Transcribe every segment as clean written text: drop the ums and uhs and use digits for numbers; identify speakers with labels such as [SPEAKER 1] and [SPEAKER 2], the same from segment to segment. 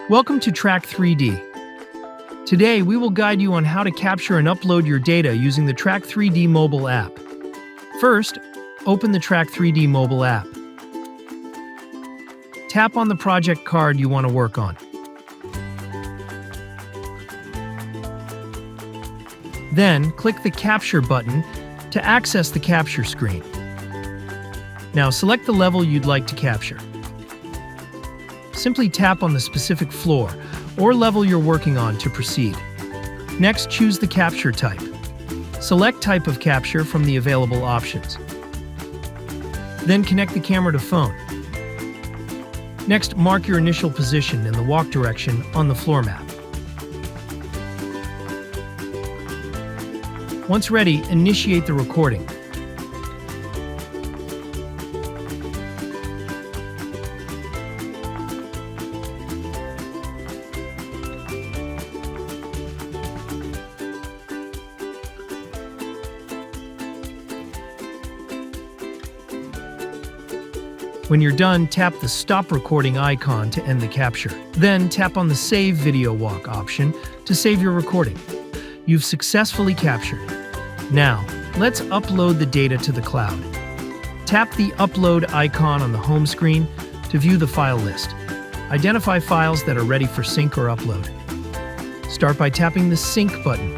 [SPEAKER 1] Welcome to Track 3D. Today, we will guide you on how to capture and upload your data using the Track 3D mobile app. First, open the Track 3D mobile app. Tap on the project card you want to work on. Then, click the Capture button to access the capture screen. Now, select the level you'd like to capture. Simply tap on the specific floor or level you're working on to proceed. Next, choose the capture type. Select Type of Capture from the available options. Then connect the camera to phone. Next, mark your initial position and the walk direction on the floor map. Once ready, initiate the recording. When you're done, tap the Stop Recording icon to end the capture. Then tap on the Save Video Walk option to save your recording. You've successfully captured. Now, let's upload the data to the cloud. Tap the Upload icon on the home screen to view the file list. Identify files that are ready for sync or upload. Start by tapping the Sync button.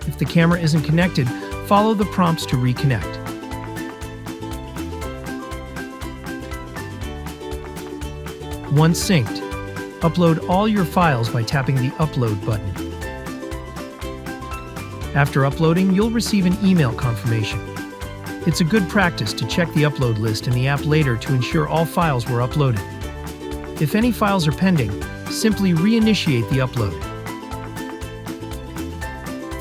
[SPEAKER 1] If the camera isn't connected, follow the prompts to reconnect. Once synced, upload all your files by tapping the Upload button. After uploading, you'll receive an email confirmation. It's a good practice to check the upload list in the app later to ensure all files were uploaded. If any files are pending, simply reinitiate the upload.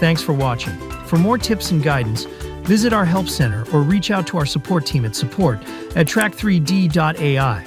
[SPEAKER 1] Thanks for watching. For more tips and guidance, visit our help center or reach out to our support team at support@track3d.ai.